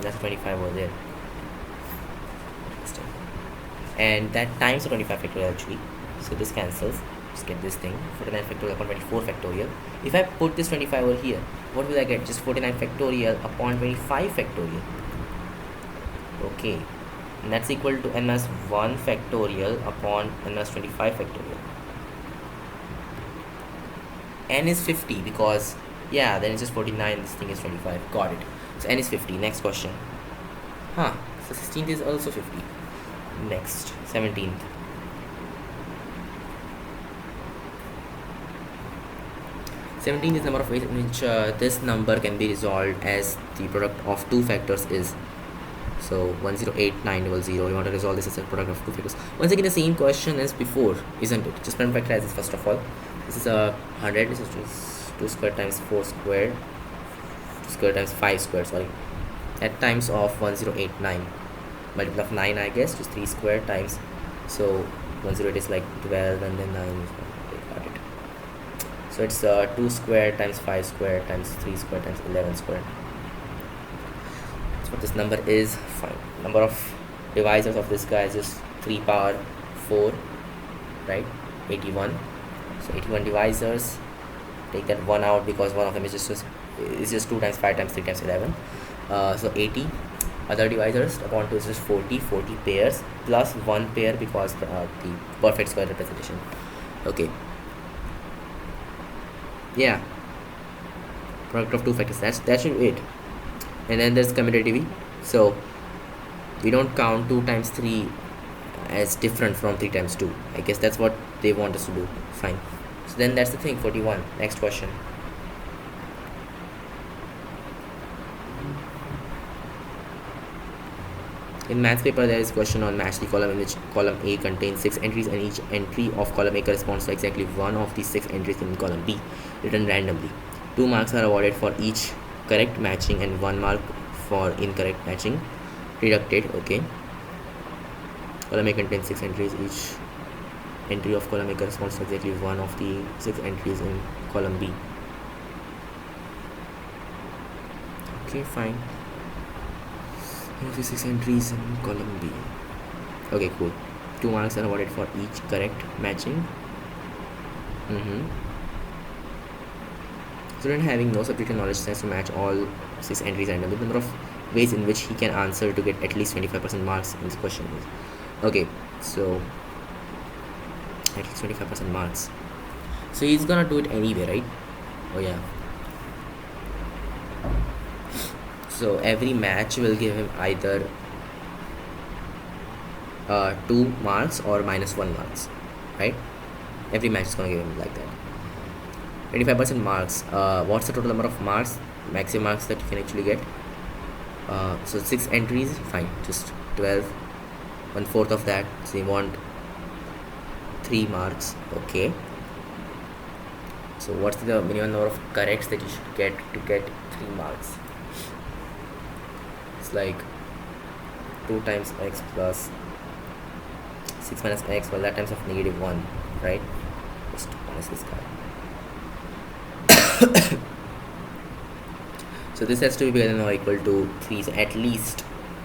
that's 25 over there, and that times the 25 factorial actually, so this cancels. Just get this thing, 49 factorial upon 24 factorial. If I put this 25 over here, what will I get? Just 49 factorial upon 25 factorial. Okay, and that's equal to n minus 1 factorial upon n minus 25 factorial. N is 50 because, yeah, then it's just 49, this thing is 25. Got it. So n is 50. Next question. So 16th is also 50. Next, 17th. Is number of ways in which this number can be resolved as the product of two factors is. So 108900. You want to resolve this as a product of two factors. Once again, the same question as before, isn't it? Just factorize this first of all. This is 100. This is 2 squared times 4 squared. 2 squared times 5 squared. Sorry. At times of 1089. Multiple of 9, I guess. Just 3 squared times. So 108 is like 12, and then 9. Got it. So it's 2 squared times 5 squared times 3 squared times 11 squared. That's what this number is. Fine. Number of divisors of this guy is just 3 power 4, right? 81. So 81 divisors. Take that 1 out because one of them is just 2 times 5 times 3 times 11. So 80. Other divisors upon 2 is just 40 pairs plus 1 pair because the perfect square representation. Okay. Yeah, product of two factors, that should be it. And then there's commutativity, so we don't count 2 times 3 as different from 3 times 2. I guess that's what they want us to do. Fine. So then that's the thing. 41. Next question. In maths paper, there is a question on match the column in which column A contains 6 entries and each entry of column A corresponds to exactly one of the 6 entries in column B, written randomly. 2 marks are awarded for each correct matching and 1 mark for incorrect matching. Deducted. Okay. Column A contains 6 entries. Each entry of column A corresponds to exactly one of the 6 entries in column B. Okay, fine. One of the 6 entries in column B. Okay, cool. 2 marks are awarded for each correct matching. Student having no subject knowledge tries to match all 6 entries randomly. The number of ways in which he can answer to get at least 25% marks in this question is. Okay, so at least 25% marks. So he's gonna do it anyway, right? Oh yeah. So every match will give him either 2 marks or -1 marks, right? Every match is gonna give him like that. 25% marks. What's the total number of marks, maximum marks that you can actually get? So 6 entries, fine, just 12, 1/4 of that. So you want 3 marks. Okay, so what's the minimum number of corrects that you should get to get 3 marks? It's like 2 times x plus 6 minus x, well, that times of -1, right? Just minus this guy. So this has to be bigger than or equal to 3, so at least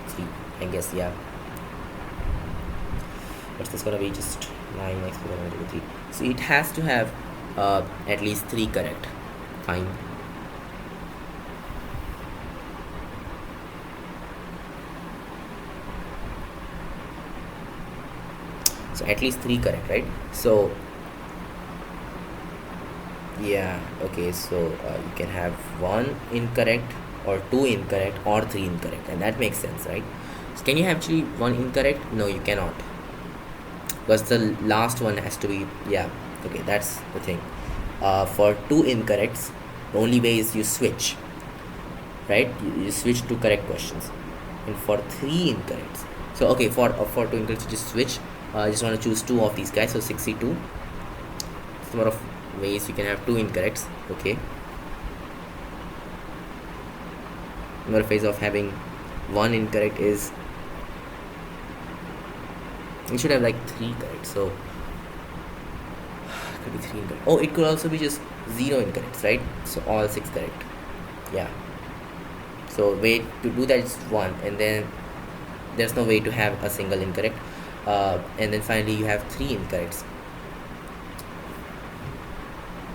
3, I guess. Yeah, what's this gonna be? Just 9x plus 3. So it has to have at least 3 correct. Fine. So at least 3 correct, right? So yeah, okay, so you can have 1 incorrect or 2 incorrect or 3 incorrect, and that makes sense, right? So can you have actually 1 incorrect? No, you cannot, because the last one has to be, yeah, okay, that's the thing. For 2 incorrects, the only way is you switch, right? You switch to correct questions. And for 3 incorrects, so okay, for 2 incorrects, you just switch. I just want to choose 2 of these guys, so 62. It's number of ways you can have 2 incorrects. Okay, number of ways of having 1 incorrect is, you should have like 3 correct, so it could be 3 incorrect. Oh, it could also be just 0 incorrects, right? So all 6 correct. Yeah, so way to do that is 1, and then there's no way to have a single incorrect. And then finally you have 3 incorrects.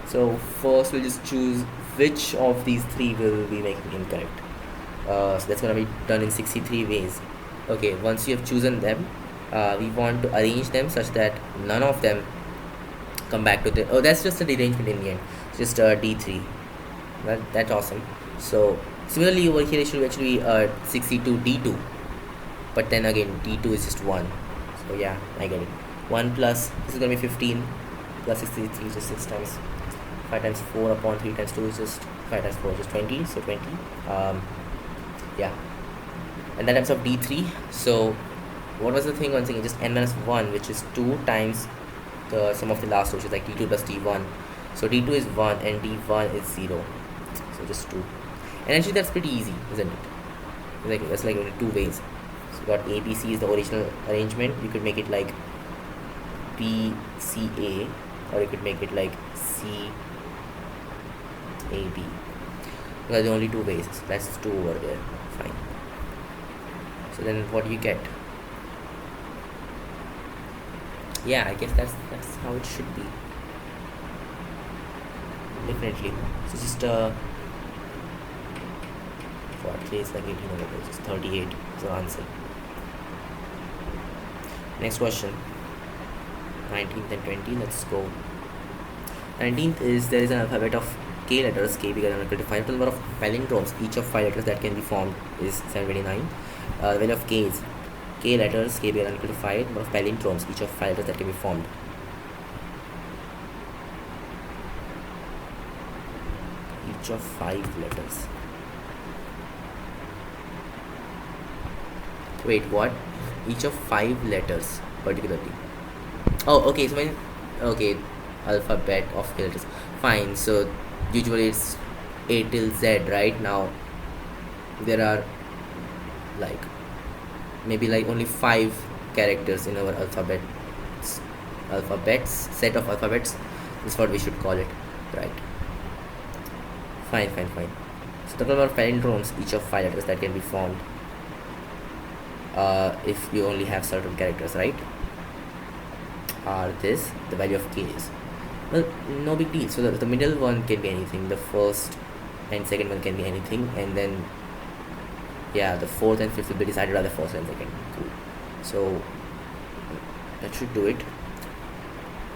So first we'll just choose which of these 3 will be making incorrect. So that's gonna be done in 63 ways. Okay, once you have chosen them, we want to arrange them such that none of them come back to the, oh, that's just a derangement in the end, just D3. That's awesome. So similarly over here it should actually be 62 D2, but then again D2 is just 1. So yeah, I get it. 1 plus, this is gonna be 15 plus 63 is just 6 times 5 times 4 upon 3 times 2 is just 5 times 4 is just 20, so 20. Yeah, and that times of D3. So what was the thing? Once again, just n minus 1, which is 2 times the sum of the last two, which is like D2 plus D1. So D2 is 1 and D1 is 0, so just 2. And actually that's pretty easy, isn't it? Like that's like only 2 ways. So got ABC is the original arrangement. You could make it like BCA, or you could make it like CAB. Those are the only 2 ways. That's 2 over there. Fine. So then what do you get? Yeah, I guess that's how it should be. Definitely. So just for at least like 18 over there, just 38 is the answer. Next question. 19th and 20. Let's go. 19th is, there is an alphabet of K letters, K bigger than or equal to 5. The number of palindromes, each of 5 letters that can be formed is 729. The value of K is K letters, K bigger than or equal to 5. Number of palindromes, each of 5 letters that can be formed. Each of 5 letters. Wait, what? Each of 5 letters, particularly. Oh, okay, so when, okay, alphabet of K letters. Fine, so usually it's A till Z, right? Now there are like maybe like only 5 characters in our alphabets, set of alphabets is what we should call it, right? Fine. So the number of palindromes, each of 5 letters that can be formed if you only have certain characters, right, are this. The value of K is, well, no big deal. So the middle one can be anything, the first and second one can be anything, and then yeah, the fourth and fifth will be decided by the first and second. Cool. So that should do it.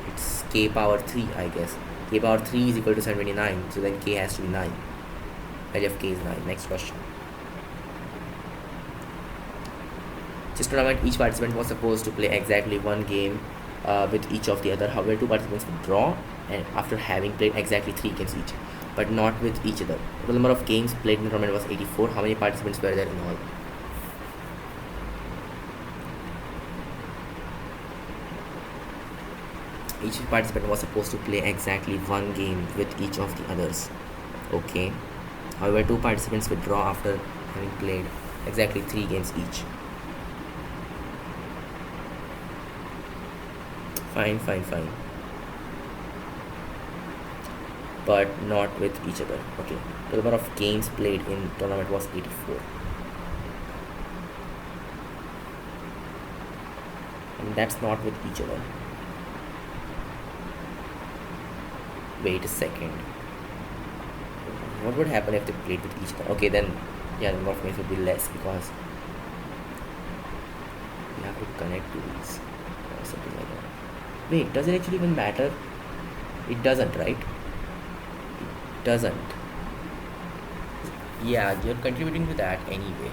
It's K power 3, I guess. K power 3 is equal to 729, so then K has to be 9. Value of K is 9. Next question. This tournament, each participant was supposed to play exactly 1 game with each of the other. However, two participants would draw and after having played exactly 3 games each, but not with each other. The number of games played in the tournament was 84. How many participants were there in all? Each participant was supposed to play exactly 1 game with each of the others. Okay. However, two participants would draw after having played exactly 3 games each. Fine, fine, fine. But not with each other. Okay. The number of games played in tournament was 84. And that's not with each other. Wait a second. What would happen if they played with each other? Okay, then yeah, the number of games would be less because you have to connect to these or something like that. Wait, does it actually even matter? It doesn't, right? It doesn't. Yeah, you're contributing to that anyway.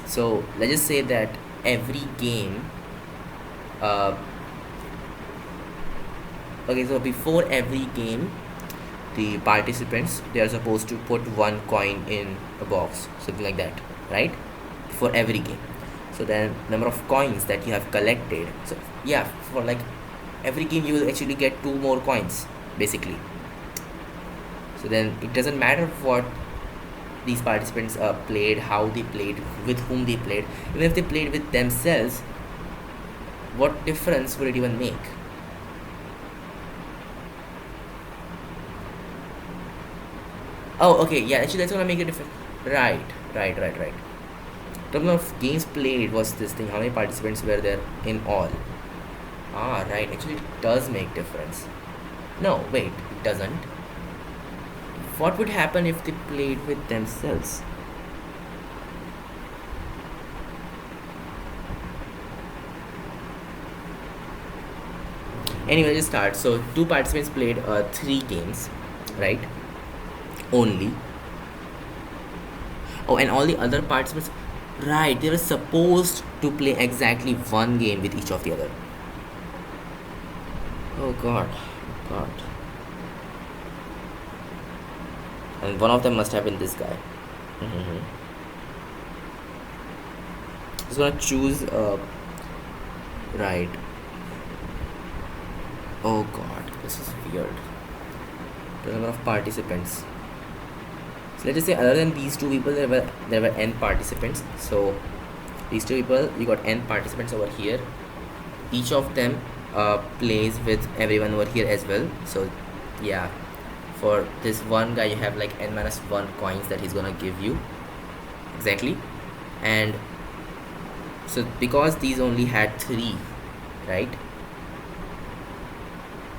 So let's just say that every game okay, so before every game the participants, they are supposed to put 1 coin in a box, something like that, right? For every game. So then number of coins that you have collected, so yeah, for like every game you will actually get 2 more coins basically. So then it doesn't matter what these participants played, how they played, with whom they played. Even if they played with themselves, what difference would it even make? Oh, okay, yeah, actually that's gonna make a difference. Right. Total of games played was this thing. How many participants were there in all? Ah, right. Actually, it does make difference. No, wait, it doesn't. What would happen if they played with themselves? Anyway, let's start. So, two participants played 3 games, right? Only. Oh, and all the other participants, right? They were supposed to play exactly 1 game with each of the other. Oh God, God. And one of them must have been this guy. Mm-hmm. He's gonna choose. Right. Oh God, this is weird. The number of participants. So let's just say, other than these two people, there were n participants. So these two people, you got n participants over here. Each of them plays with everyone over here as well. So yeah, for this one guy, you have like n-1 coins that he's gonna give you. Exactly. And so because these only had 3, right?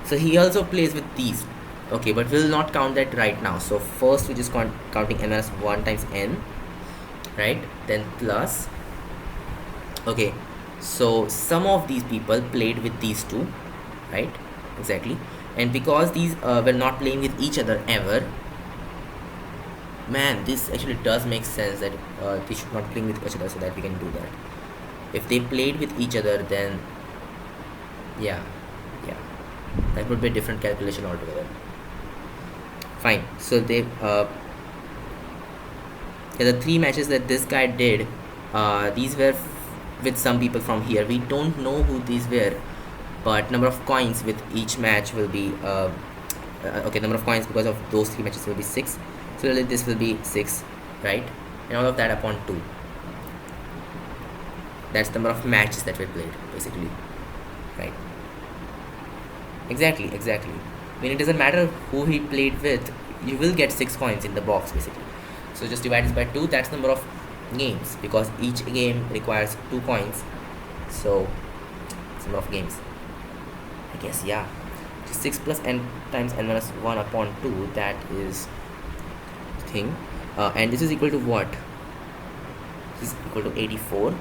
So he also plays with these. Okay, but we'll not count that right now. So first we just counting n-1 times n, right? Then plus. Okay, so some of these people played with these two, right? Exactly. And because these were not playing with each other ever, man, this actually does make sense that they should not play with each other, so that we can do that. If they played with each other, then yeah, that would be a different calculation altogether. Fine. So they yeah, the 3 matches that this guy did, these were with some people from here. We don't know who these were, but number of coins with each match will be okay, number of coins because of those 3 matches will be 6. So this will be 6, right? And all of that upon 2. That's the number of matches that we played basically, right? Exactly. I mean, it doesn't matter who he played with, you will get 6 coins in the box basically. So just divide this by 2. That's the number of games, because each game requires 2 coins. So it's number of games, I guess. Yeah, 6 plus n times n-1 upon 2, that is the thing. And this is equal to what? This is equal to 84.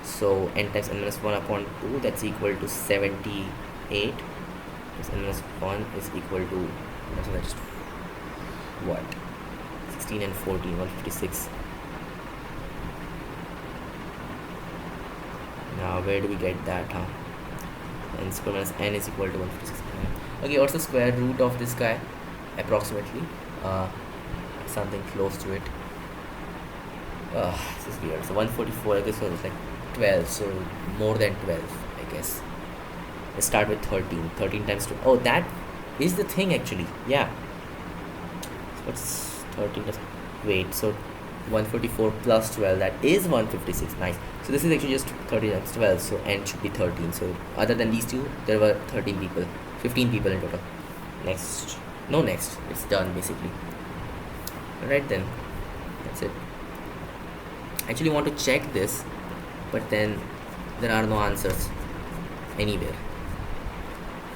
So n times n-1 upon 2, that's equal to 78. n-1 is equal to, so that's what, 16 and 14, 156. Now where do we get that, huh? N square minus n is equal to 156. Okay, what's the square root of this guy? Approximately. Uh, Something close to it. This is weird. So 144, I guess, so it's like 12. So more than 12, I guess. Let's start with 13. 13 times 2. Oh, that is the thing actually. Yeah. So what's 13 plus? Wait, so 144 plus 12, that is 156. Nice. So this is actually just 30 times 12, so n should be 13. So other than these two, there were 13 people, 15 people in total. Next. No, next. It's done basically. Alright then. That's it. I actually want to check this, but then there are no answers anywhere.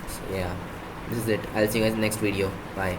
So yeah, this is it. I'll see you guys in the next video. Bye.